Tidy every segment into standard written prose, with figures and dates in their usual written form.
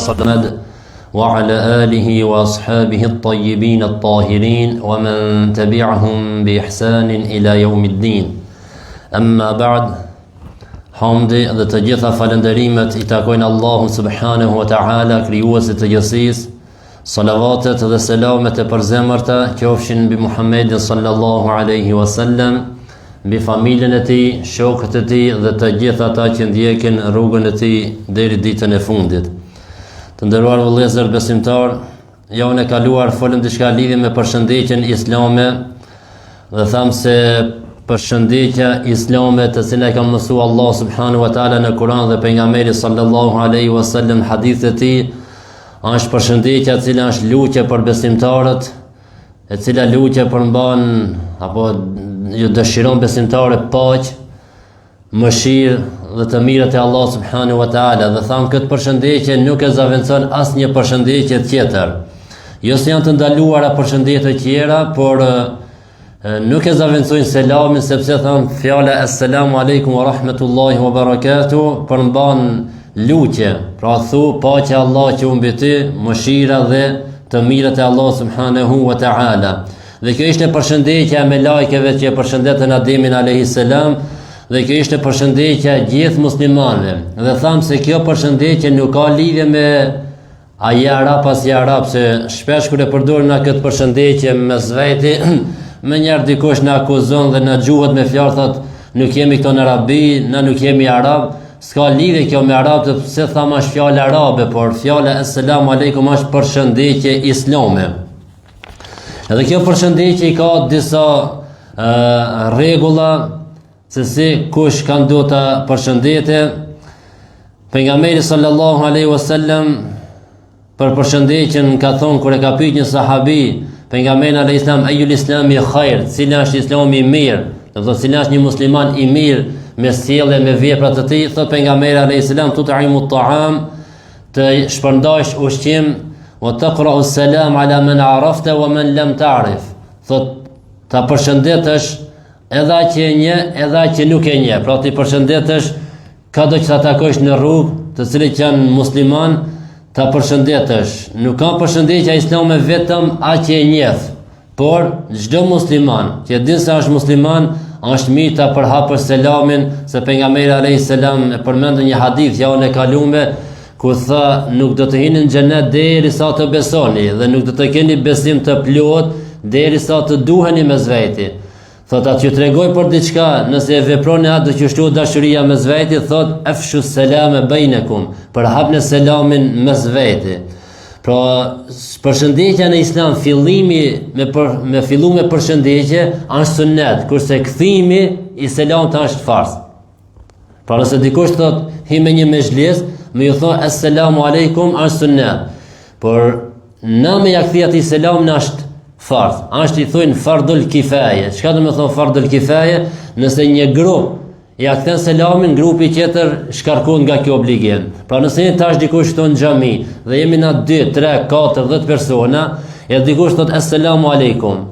صلى وعلى آله وأصحابه الطيبين الطاهرين ومن تبعهم بإحسان إلى يوم الدين. أما بعد، hamdi dhe të gjitha falënderimet I takojnë Allahun subhanahu wa ta'ala, krijuesit të gjithësisë. Salavatet dhe selamet e përzemërta qofshin mbi Muhammedin sallallahu alaihi wasallam, mbi familjen e tij, shokët e tij dhe të gjithë ata që ndjekin rrugën e tij deri ditën e fundit. Të nderuar vëllezër besimtar, javën e kaluar folëm diçka lidhje me përshëndetjen islame dhe tham se përshëndetja islame të cilën e ka mësuar Allah subhanahu wa taala në Kur'an dhe pejgamberi sallallahu alaihi wasallam hadithet e tij, është përshëndetja e cila është lutje për besimtarët, e cila lutje përmban apo ju dëshiron besimtarët paqë, mëshirë dhe të mirët e Allah subhanahu wa taala, dhe tham këtë përshëndetje nuk e zaventon asnjë përshëndetje tjetër. Jo se janë të ndaluara përshëndetje tjera, por nuk e zaventojnë selamin, sepse tham fjala assalamu alaikum wa rahmatullahi wa barakatuh përmban lutje, pra thu paqja Allah që mbi ty, mëshira dhe të mirët e Allah subhanahu wa ta'ala. Dhe kjo ishte përshëndetja me lajkeve që përshëndetën Ademin alayhis salam, dhe kjo ishte përshëndetja gjithë muslimanëve. Dhe tham se kjo përshëndetje nuk ka lidhje me a je arab as je arab, se shpesh kur e përdorin na këtë përshëndetje mes veti, më njëherë dikush na akuzon dhe na gjuhet me fjalë, thot nuk jemi këto në Arabi, na nuk jemi arab. S'ka lidhje kjo me arabët, pse tham është fjalë arabe, por fjala assalamu alaikum është përshëndetje islame. Edhe kjo përshëndetje ka disa rregulla se si kush ka duhet ta përshëndete. Pejgamberi sallallahu alaihi wasallam për përshëndetjen ka thonë kur e ka pyet një sahabi, pejgamberi alayhis salam, ayul islami khair, cila është islami I mirë, do të thotë cila është një musliman I mirë me sjellje me veprat të tij. Thot pejgamberi alayhis salam, tut'imu at-ta'am, të shpërndash ushqim, wa taqra'u as-salam ala man 'arafta wa man lam ta'rif. Thot ta përshëndetësh edhe aq që e njeh, edhe aq që nuk e njeh. Pra ti përshëndetësh kado që ta takosh në rrugë, të cilët janë musliman, ta përshëndetësh. Nuk ka përshëndetja islame vetëm aq që e njeh, por çdo musliman që din se është musliman, është mirë ta përhapësh selamin, se pejgamberi alayhis salam e përmend një hadith javën e kaluar ku tha nuk do të hini në xhenet derisa të besoni dhe nuk do të keni besim të plot derisa të duheni mes veti. Thot atë që tregoj për diçka, nëse e veproni atë do të shtohet dashuria mes veti, thot afshu selama bainakum, përhapni selamin mes veti. Pra përshëndetja në islam, fillimi me fillu me përshëndetje është sunnet, kurse kthimi I selamit është farz. Pra nëse dikush thot hi me një mezhlis, me ju thon assalamu alaikum është sunnet, por na me ja kthi atij selamin është farz. Është I thonë fardul kifaye. Çka do të thonë fardul kifaye? Nëse një grup ja kthen selamin, grupi tjetër shkarkon nga kjo obligim. Pra nëse ne tash dikush thon në xhami dhe jemi na 2, 3, 4, 10 persona, e dikush thot assalamu alaikum,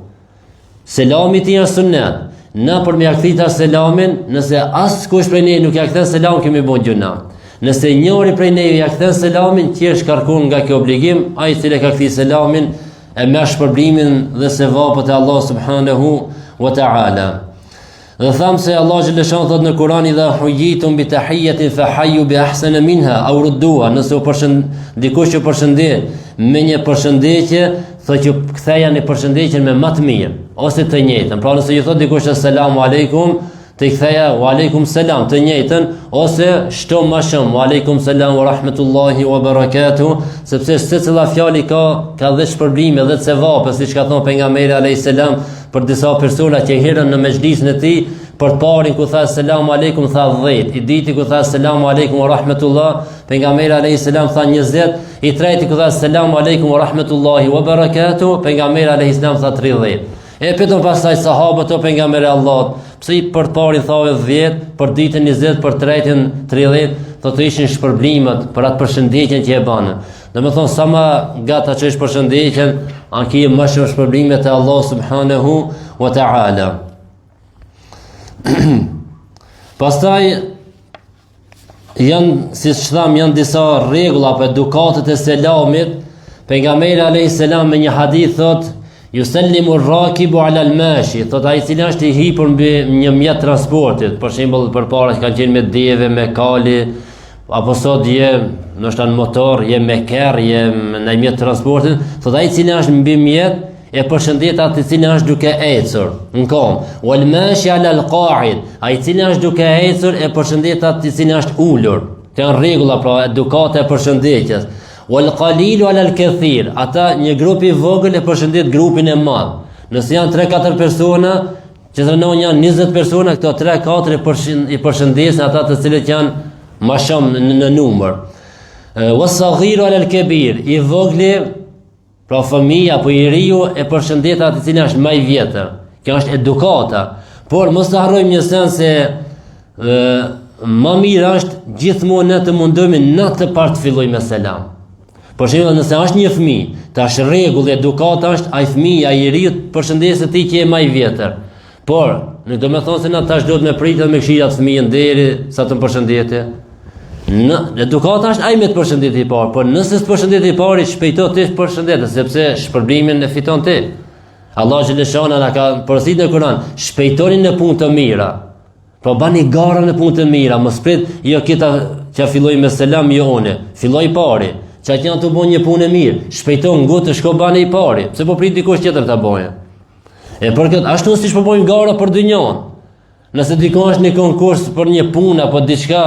selami ti është sunnet. Na për me ja kthita selamin, nëse askush prej ne nuk ja kthen selamin, kemi bën gjuna. Nëse njëri prej ne ja kthen selamin, ti shkarkon nga kjo obligim, ai I cili ka kthy selamin e merr shpërblimin dhe sevapët e Allah subhanahu wa ta'ala. Dhe tham se Allah xhaleshan thot në Kur'an, idha huyitum bi tahiyatin fa hayyu bi ahsana minha aw rudduha. Nëse dikush që përshëndet me një përshëndetje, thotë që ktheja në përshëndetjen me më të mirë ose të njëjtën. Pra nëse ju thot dikush assalamu alaikum, të ktheja wa alaikum salam, të njëjtën, ose shto më shumë wa alaikum salam wa rahmatullahi wa barakatuh, sepse secila fjalë ka dhe shpërblime dhe sevapë, siç ka thënë pejgamberi alayhis salam për disa persona që herën në mezhlisin e tij, për të parin ku tha assalamu alaikum tha 10, I diti ku tha assalamu alaikum wa rahmatullah, pejgamberi alayhis salam tha 20, I treti ku tha assalamu alaikum wa rahmatullahi wa barakatuh, pejgamberi alayhis salam tha 30. E pyetën pastaj sahabët o pejgamberi Allahut, pse për të parin thave 10, për ditën 20, për tretin 30, thotë ishin shpërblimet për atë përshëndetjen që e banë. Domethënë sa më gata që është përshëndetjen, anki më shumë shpërblimet e Allah subhanahu wa ta'ala. Pastaj janë, si që tham, janë disa rregulla apo edukatët e selamit. Pejgamberi alayhis salam me një hadith thot: "Yusallimu ar-rakibu 'ala al-mashi", thot ai i cili është i hipur mbi një mjet transportit, për shembull përpara që kanë qenë me deve, me kali, apo sot je ndoshta në motor, je me kerr, je në mjet transportit, thot ai i cili është mbi mjet e përshëndet atë i cili është duke ecur në kom. Wal mashi 'ala al-qa'id, ai i cili është duke ecur e përshëndet atë i cili është ulur. Të janë rregulla pra edukata e përshëndetjes. Wal qalilu 'ala al-kathir, ata një grup i vogël e përshëndet grupin e madh. Nëse janë 3-4 persona, që thënon janë 20 persona, këto 3-4 i përshëndesin ata të cilët janë më shumë në numër. Was-saghiru 'ala al-kabir, i vogli, pra fëmija apo i riu e përshëndet atë i cili është më i vjetër. Kjo është edukata. Por mos të harrojmë një sen se më mirë është gjithmonë ne të mundohemi në të parë të fillojmë me selam. Për shembull, nëse është një fëmijë, tash rregull edukata është ai fëmijë, ai i riu përshëndesë ti që je më i vjetër. Por, nuk do të thonë se na tash duhet me pritet me këshillat fëmijën deri sa të përshëndetje. Në edukata është ai me të përshëndetje i parë, por nëse të përshëndetje i parë shpejto ti të përshëndetë, sepse shpërblimin e fiton ti. Allah xhaleshana na ka porositur në Kur'an, shpejtoni në punë të mira. Po bani gara në punë të mira, mos prit jo kita që filloj me selam jo unë, filloj pari. Çka janë të bëjnë një punë e mirë, shpejto ngutë shko bani i pari, pse po prit dikush tjetër ta bëjë. E për këtë ashtu siç po bëjmë gara për dynjon. Nëse dikon është në konkurs për një punë apo diçka,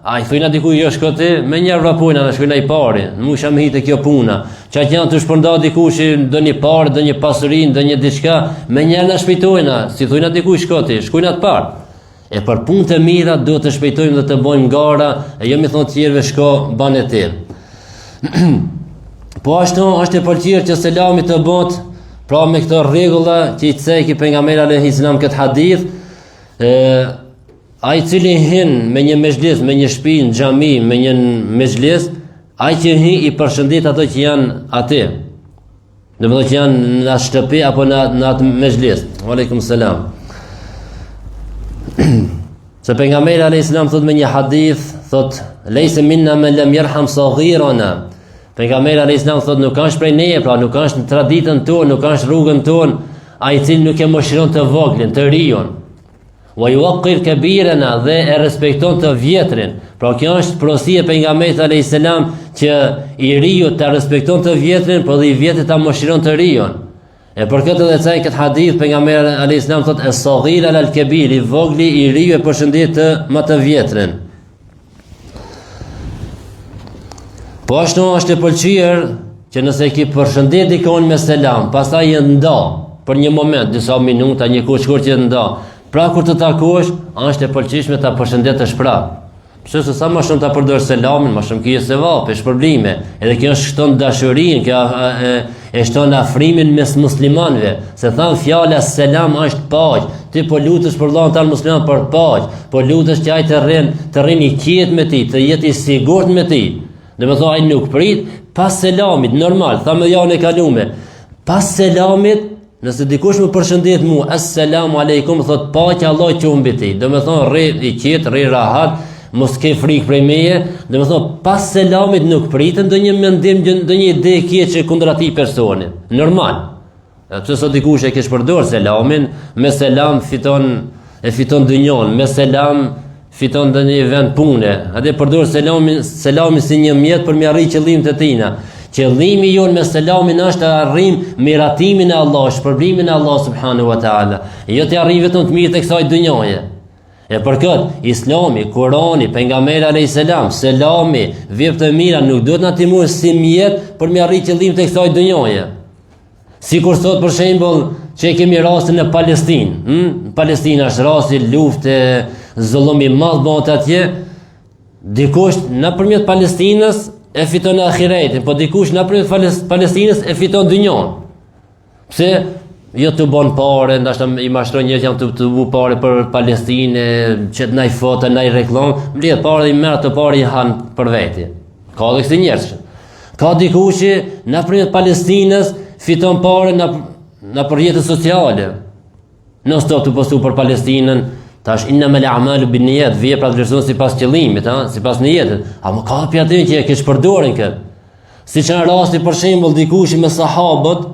ai thojna diku jo shko ti, me një vrapojna na shkojna i pari. Nuk jam hitë kjo puna. Çka janë të shpërnda dikush ndonjë parë, ndonjë pasuri, ndonjë diçka, me një na shpejtojna, si thojna diku shko ti, shkojna të parë. E për punë të mira duhet të shpejtojmë dhe të bëjmë gara, e jo mi thonë tjerëve shko banë ti. Po ashtu është e pëlqyer që selami të bëhet pra me këto rregulla që i ceki pejgamberi alayhis salam këtë hadith, ai i cili hin me një mezhlis, me një shtëpi, në xhami, me një mezhlis, ai që hi i përshëndet ato që janë aty. Domethënë që janë në atë shtëpi apo në atë mezhlis. Aleikum selam. Se pejgamberi alayhis salam thot me një hadith, thot leysa minna man lam yarham saghirana. Pejgamberi alayhis salam thot nuk ka prej neje, pra nuk ka në traditën tonë, nuk ka rrugën tonë, ai i cili nuk e mëshiron të voglin, të riun. Wa yuqir kabirana, dhe e respekton të vjetrin. Pra kjo është porosia e pejgamberit alayhis salam që i riu ta respekton të vjetrin, por dhe i vjetri ta mëshiron të riun. E për këtë edhe caj këtë hadith pejgamberi alayhis salam thot as-saghir ala al-kabir, i vogli i riu e përshëndet të më të vjetrin. Po ashtu është e pëlqyer që nëse ki përshëndet dikon me selam, pastaj e nda për një moment, disa minuta, një kohë shkurt që nda. Pra kur të takosh, është e pëlqishme ta përshëndetësh prapë. Pse se sa më shumë ta përdor selamin, më shumë kije sevap, shpërblime. Edhe kjo shton dashurinë, kjo e shton afrimin mes muslimanëve. Se thon fjala selam është paqë. Ti po lutesh për Allahun tan musliman për paqë, po lutesh që ai të rrin i qetë me ti, të jetë i sigurt me ti. Domethënë ai nuk prit pas selamit, normal, thamë janë e kalume. Pas selamit, nëse dikush më përshëndet mua, assalamu alaikum, thot paqja Allah që mbi ti. Domethënë rri i qetë, rri rahat, mos ke frikë prej meje. Domethënë pas selamit nuk pritet ndonjë mendim, ndonjë ide e keqe kundër atij personi. Normal. Pse sot dikush e ke përdor selamin, me selam fiton dynjon, me selam fiton ndonjë vend pune. Atë përdor selamin si një mjet për me arrijë qëllimet e tina. Qëllimi jon me selamin është të arrijm miratimin e Allah, shpërblimin e Allah subhanahu wa taala. Jo të arrijm vetëm të mirë tek kësaj dynjaje. E për këtë Islami, Kurani, pejgamberi alayhis salam, selami, veprat e mira nuk duhet na timojnë si mjet për me arrijë qëllimin tek kësaj dynjaje. Sikur sot për shembull që kemi rastin në Palestinë, Palestina është rasti lufte, zullumi i madh bëhet atje. Dikush nëpërmjet Palestinës e fiton ahiretin, po dikush nëpërmjet Palestinës e fiton dynjon. Pse? Jo të bon pare, ndashta i mashtron njerëz jam të bu pare për Palestinë, që të naj foto, naj reklam, mbledh pare dhe i merr të pare i han për veti. Ka dhe kësi njerëz. Ka dikush që nëpërmjet Palestinës fiton pare në për rrjetet sociale. Në stop të postu për Palestinën, Tash innamal a'malu binniyat, veprat vlerësohen sipas qëllimit, sipas niyetit. A më kapi atë që e ke përdorin kët. Siç në rasti për shembull dikush me sahabët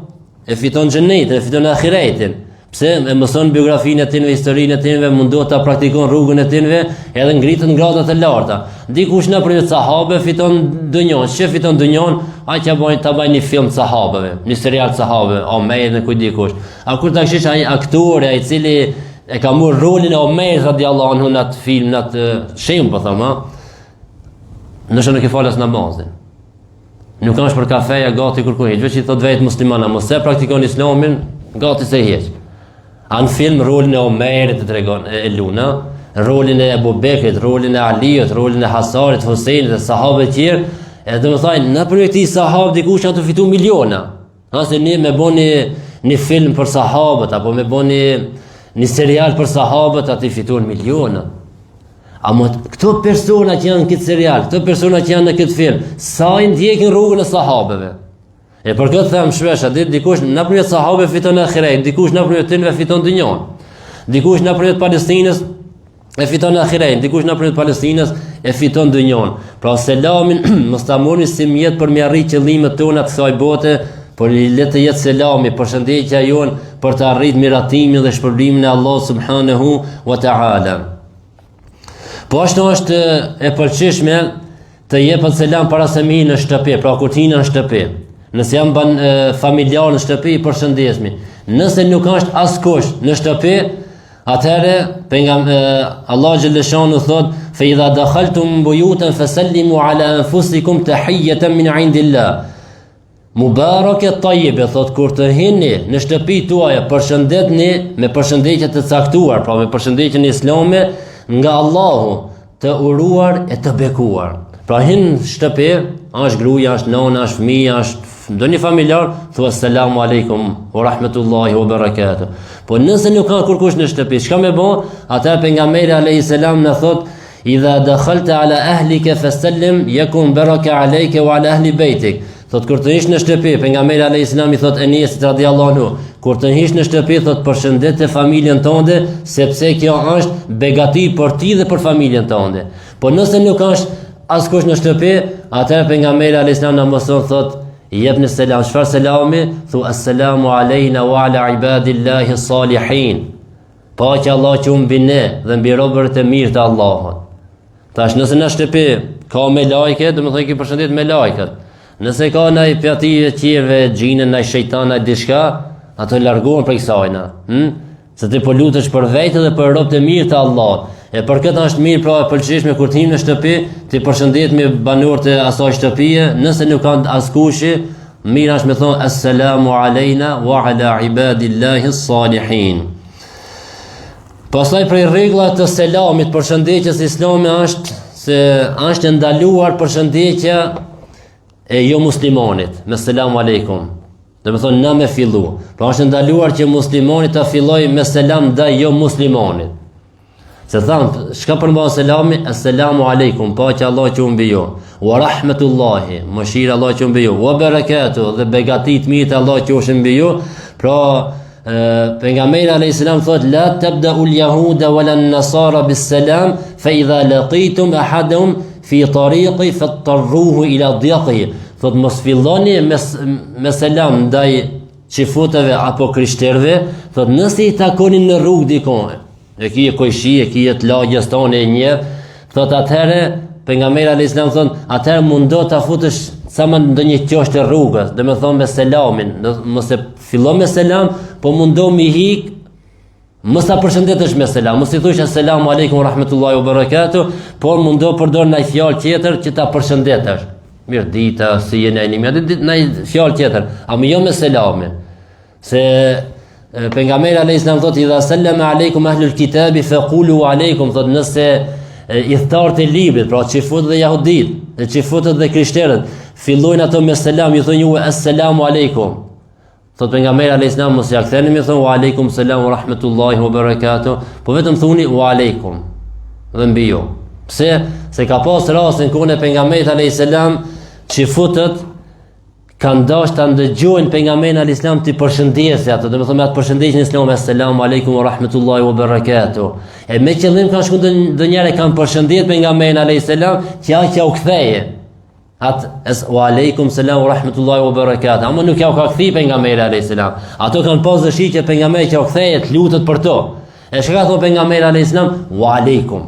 e fiton xhenetin, e fiton ahiretin. Pse e mëson biografinë e tyre, historinë e tyre, mundohet ta praktikon rrugën e tyre, edhe ngritet në grada të larta. Dikush nëpërmjet sahabëve fiton dunjon, çe fiton dunjon, ai që bën ta bëjë një film të sahabëve, një serial të sahabëve, Omer në kujt dikush. A kur ta kishish ai aktor ai cili e ka marrë rolin e Omer radiallahu anhu në atë film, në atë shem, po them, nëse nuk e falas namazin. Nuk kanë për kafeja gati kur kuhet, veç i thot vetë muslimana, mos e praktikon islamin, gati se heq. Anë film rolin e Omerit të tregon e Luna, rolin e Abu Bekrit, rolin e Aliut, rolin e Hasanit, Husejnit dhe sahabëve të tjerë, edhe më thajnë, në përve këti sahabë dikush janë të fitu miliona. Se ne me boni një film për sahabët, apo me boni një serial për sahabët, atë i fituan miliona. Amo këto persona që janë në këtë serial, këto persona që janë në këtë film, sa i ndjekin rrugën e sahabëve. E për këtë them shpesh, dikush nëpërmjet sahabëve fiton ahiret, dikush nëpërmjet tyre fiton dunjon. Dikush nëpërmjet Palestinës e fiton ahiret, dikush nëpërmjet Palestinës e fiton dunjon. Pra selamin mos ta morrni si mjet për mi arrit qëllimet tona të kësaj bote, por le të jetë selami, përshëndetja jon për të arritur miratimin dhe shpërblimin e Allahut subhanahu wa taala. Po ashtu është e pëlqyeshme të jepet selam para se mi në shtëpi, pra kur ti në shtëpi. Nëse jam ban familjar në shtëpi, përshëndesmi. Nëse nuk është askush në shtëpi, atëherë Allah xhaleshanu thot: "Fa idha dakhaltum buyutan fasallimu ala anfusikum tahiyatan min indillah." Mubarake tayyib, thot kur të hini në shtëpi tuaja, përshëndetni me përshëndetje të caktuar, pra me përshëndetjen islame nga Allahu, të uruar e të bekuar. Pra hin shtëpi, është gruaja, është nona, është fëmia, është ndonjë familjar, thua selamu alaikum wa rahmetullahi wa barakatuh. Po nëse nuk ka kurkush në shtëpi, çka më bë? Ata pejgamberi alayhis salam na thot: "Idha dakhalta ala ahlika fasallim yakun baraka alayka wa ala ahli baytik." Thot kur të hish në shtëpi, pejgamberi alayhis salam i thot Enesit radhiyallahu anhu, kur të hish në shtëpi thot përshëndet familjen tënde, sepse kjo është begati për ti dhe për familjen tënde. Po nëse nuk ka askush në shtëpi, atëherë pejgamberi alayhis salam na mëson thot: "Jepni selam." Çfarë selami? Thu assalamu alayna wa ala ibadillahi salihin. Paqja Allah që mbi ne dhe mbi robërit e mirë të Allahut. Tash nëse në shtëpi ka me lajke, do të thonë që përshëndet me lajket. Nëse ka ndaj pjati e qierve, xhinën, ndaj shejtan, ndaj diçka, ato largohen prej kësajna. Se ti po lutesh për vete dhe për robët e mirë të Allahut. E për këtë është mirë, pra e pëlqeshme kur tim në shtëpi, ti përshëndet me banorët e asaj shtëpie, nëse nuk kanë askushi, mirë është me thonë assalamu alayna wa ala ibadillahi salihin. Pastaj prej rregullave të selamit, përshëndetjes islame është se është ndaluar përshëndetja e jo muslimanit me selamu aleikum. Do të thonë na me fillu. Pra është ndaluar që muslimani ta fillojë me selam ndaj jo muslimanit. Se thamë, shka përmban selami? Assalamu alaikum, paqja Allah që mbi ju, wa rahmetullahi, mëshira Allah që mbi ju, wa barakatuh, dhe begatit mirë Allah që është mbi ju. Pra, pejgamberi alayhis salam thot: "La tabda'u al-yahuda wala an-nasara bis-salam, fa idha laqitum ahadahum fi tariqi fattarruhu ila dhiqihi." Thot mos filloni me selam ndaj çifuteve apo krishterëve, thot nëse i takoni në rrugë dikon, e kije kojshi, e kije të lagjes tonë e një, thot atëherë, pejgamberi alayhis salam thon, atëherë mundo ta futesh sa më ndonjë qosht të rrugës, dhe me thonë me selamin, mos e fillo me selam, po mundo mi hik, mos ta përshëndetesh me selam, mos i thush assalamu alaikum wa rahmetullahi wa barakatuh, por mundo përdor ndaj fjalë tjetër që ta përshëndetesh. Mirë dita, si jeni një ndaj fjalë tjetër, ama jo me selamin. Se pejgamberi alayhis salam thotë: "Idha sallama aleikum ahlul kitabi faqulu aleikum", thotë nëse i thtarët e librit, pra çifutët dhe jahudit, dhe çifutët dhe krishterët, fillojnë ato me selam, ju thonë ju assalamu aleikum. Thotë pejgamberi alayhis salam mos ja ktheni, më thonë wa aleikum salam wa rahmetullahi wa barakatuh, po vetëm thuni wa aleikum dhe mbi ju. Pse? Se ka pas rastin kur ne pejgamberit alayhis salam çifutët kanë dashur ta ndëgjojnë pejgamberin alayhis salam ti përshëndesë ato, domethënë me atë përshëndetjen islam, assalamu alaykum wa rahmatullahi wa barakatuh. E me qëllim kanë shkuar ndonjëherë kanë përshëndet pejgamberin alayhis salam, që u ktheje. Wa alaykum salam wa rahmatullahi wa barakatuh. Ama nuk ja u ka kthy pejgamberi alayhis salam. Ato kanë pas dëshirë që pejgamberi që u ktheje të lutet për to. E çka thon pejgamberi alayhis salam? Wa alaykum.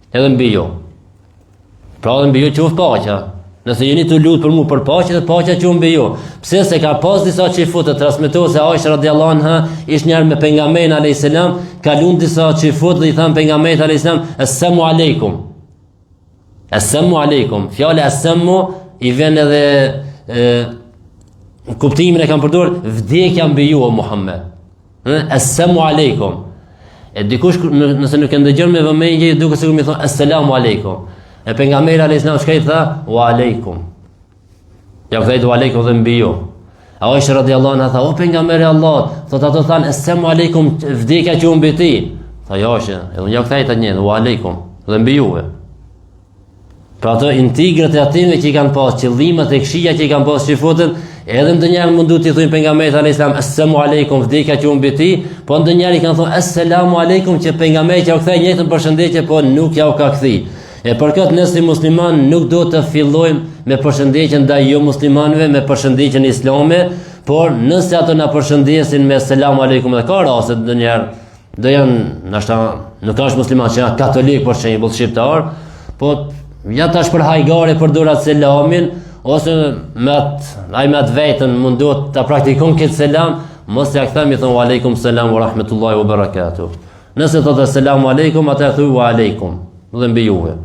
Edhe mbi ju. Pra edhe mbi ju qoftë paqja. Nëse jeni të lutë për mu për paqe, dhe paqja që mbi ju. Pse se ka pas disa çifut të transmetohet se Aisha radhiyallahu anha ishte njëherë me pejgamberin alayhis salam, ka lund disa çifut dhe i than pejgamberit alayhis salam, assalamu alaykum. Assalamu alaykum. Fjala assamu i vjen edhe kuptimin e kanë përdorur vdekja mbi ju o Muhammed. Assalamu alaykum. E dikush nëse nuk e ndëgjon me vëmendje duke sikur më thon assalamu alaykum. E pejgamberi alayhis salam shkoi tha wa alaykum. Ja vëdhet wa alaykum dhe mbi ju. Aisha radhiyallahu anha tha o pejgamberi Allah, thot ato than assalamu alaykum vdekja që mbi ti. Tha jo, edhe ja vëdhet atë një wa alaykum dhe mbi juve. Pra ato integrat e atyre që i kanë pas, qëllimet e këshilla që i kanë pas shifotën, edhe ndonjëherë mundu t'i thujnë pejgamberit alayhis salam assalamu alaykum vdekja që mbi ti, po ndonjëherë i kanë thonë assalamu alaykum që pejgamberi që u kthej njëjtën përshëndetje, po nuk ja u ka kthy. E për këtë ne si musliman nuk do të fillojmë me përshëndetjen ndaj jo muslimanëve, me përshëndetjen islame, por nëse ato na përshëndesin me assalamu alaykum, dhe ka raste ndonjëherë do janë, ndoshta nuk është musliman që janë katolik për shembull shqiptar, po ja tash për hajgare përdorat selamin, ose me atë vetën mundohet ta praktikon këtë selam, mos ja kthem i thon wa alaykum salam wa rahmatullahi wa barakatuh. Nëse thotë assalamu alaykum, atë thuaj wa alaykum dhe mbi juve.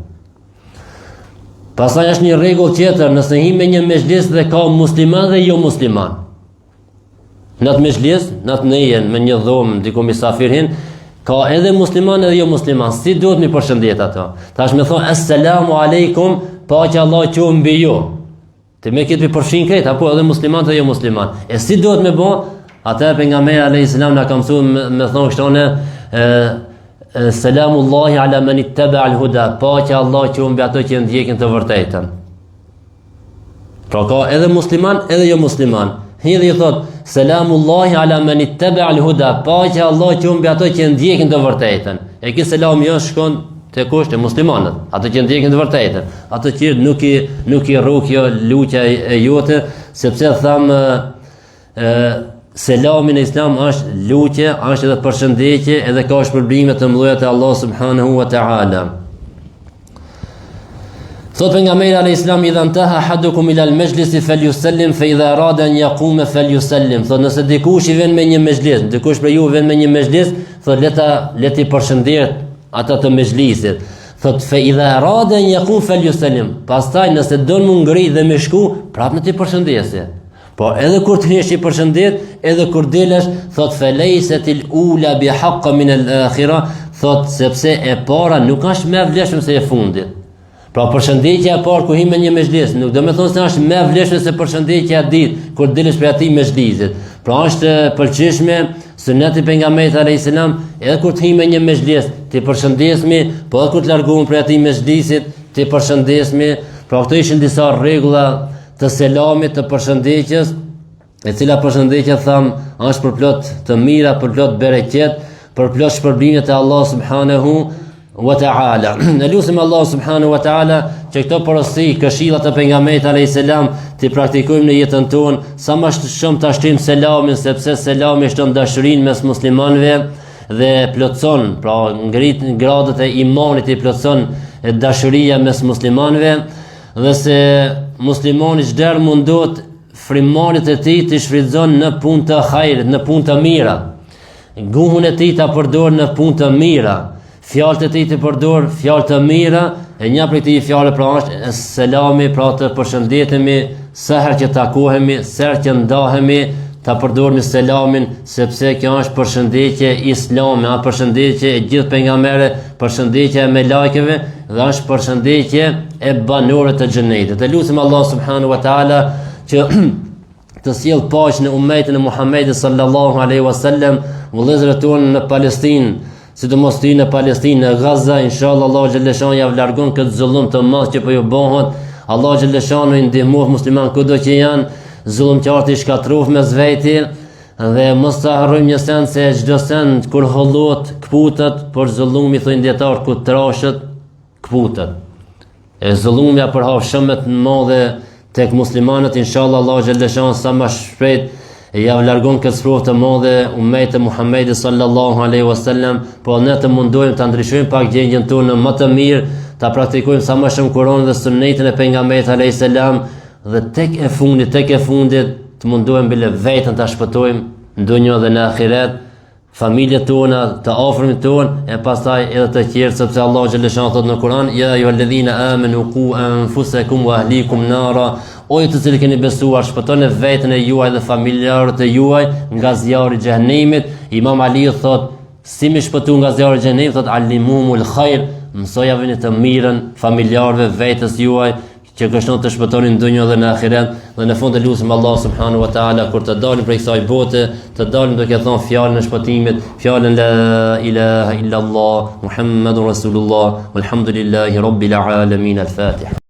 Pastaj është një rregull tjetër, nëse him me një mezhlis dhe ka musliman dhe jo musliman. Në atë mezhlis, në atë nejen me një dhomë diku mysafir hin, ka edhe musliman edhe jo musliman. Si duhet mi përshëndet ato? Tash më thon assalamu alaykum, paqja Allah qoftë mbi ju. Ti me këtë përfshin këtë, apo edhe musliman dhe jo musliman. E si duhet me bë? Atë pejgamberi alayhis salam na ka mësuar me thon kështonë selamullahi ala man ittaba al-huda, paqja Allah qoftë mbi ato që ndjekin të vërtetën. Pra ka edhe musliman edhe jo musliman. Hidhi i thot selamullahi ala man ittaba al-huda, paqja Allah qoftë mbi ato që ndjekin të vërtetën. E ky selam jo shkon te kushte muslimanët, ato që ndjekin të vërtetën, ato që nuk i rrok jo luqja e jote, sepse tham selamin e islam është luqje, është edhe përshëndetje, edhe ka shpërblime të mëdha te Allah subhanahu wa ta'ala. Thot pejgamberi alayhis salam idha intaha ahadukum ila al-majlis falyusallim fa idha arada an yaquma falyusallim. Thot nëse dikush i vjen me një mezhlis, dikush për ju vjen me një mezhlis, thot leti përshëndet ata të mezhlisit. Thot fa idha arada an yaqum falyusallim. Pastaj nëse don mu ngrit dhe më shku, prapë në ti përshëndesje. Po edhe kur të jesh i përshëndet, edhe kur delesh, thot falaysatil ula bihaqq min al-akhirah, thot sepse e para nuk është më e vlefshme se e fundit. Pra përshëndetja e parë ku him me një mezhlis, nuk do të thonë se është më e vlefshme se përshëndetja e dytë kur delesh prej atij mezhlisit. Pra është pëlqyeshme suneti pejgamberit alayhis salam, edhe kur të him me një mezhlis, ti përshëndesmi, po edhe kur të largohemi prej atij mezhlisit, ti përshëndesmi. Pra këto ishin disa rregulla të selamit, të përshëndetjes, e cila përshëndetja tham është për plot të mira, për plot bereqet, për plot shpërblime te Allah subhanahu wa ta'ala. Ne lutim Allah subhanahu wa ta'ala që këto porosi, këshillat e pejgamberit alayhis salam ti praktikojmë në jetën tonë, sa më shumë ta shtrim selamin, sepse selami shton dashurinë mes muslimanëve dhe plotson, pra ngrit gradat e imanit, i plotson dashuria mes muslimanëve, dhe se muslimani çdo mundohet frimarit e tij të shfrytëzon në punë të hajrit, në punë të mira. Gjuhën e tij ta përdor në punë të mira. Fjalët e tij të përdor fjalë të mira, e një prej këtyre fjalëve pra është selami, pra të përshëndetemi sa herë që takohemi, sa herë që ndahemi, ta përdorni selamin, sepse kjo është përshëndetje islame, është përshëndetje e gjithë pejgamberëve, përshëndetje e melekëve dhe është përshëndetje e banorëve të xhenetit. Të lutim Allah subhanahu wa taala që të sjell paqe në ummetin e Muhamedit sallallahu alaihi wasallam, vëllezërit tonë në Palestinë, sidomos ti në Palestinë, në Gaza, inshallah Allah xhaleshon ja largon këtë zullum të madh që po ju bëhet. Allah xhaleshon i ndihmoft musliman kudo që janë zullumqtarët i shkatruf me zveti, dhe mos ta harrojmë një send se çdo send kur hollohet kputet, por zullumi thonë dietar ku trashët kputet. E zullumja përhap shumë të madhe tek muslimanët, inshallah Allah xhaleshan sa më shpejt ja largon këtë sprovë të madhe ummetit e Muhamedit sallallahu alaihi wasallam, po ne të mundojmë ta ndryshojmë pak gjendjen tonë më të mirë, ta praktikojmë sa më shumë Kur'anin dhe Sunetin e pejgamberit alayhis salam, dhe tek e fundit të mundohem bile vetën ta shpëtojmë në dunjë dhe në ahiret, familjet tona, të afërmit tonë, e pastaj edhe të tjerë, sepse Allah xhaleshan thot në Kur'an: "Ya ayyuhalladhina amanu qu anfusakum wa ahlikum nara", o ju të cilët keni besuar, shpëtoni veten e juaj dhe familjarët e juaj nga zjarri i xhenemit. Imam Ali thot, si më shpëtu nga zjarri i xhenemit, thot alimumul khair, mësojaveni të mirën familjarëve, vetes juaj, që kështu të shpëtoni në dunjë dhe në ahiret. Dhe në fund e lutem Allah subhanahu wa taala kur të dalim prej kësaj bote, të dalim duke thënë fjalën e shpëtimit, fjalën la ilaha illa Allah Muhammadur Rasulullah, walhamdulillahi rabbil alamin. Al-Fatiha.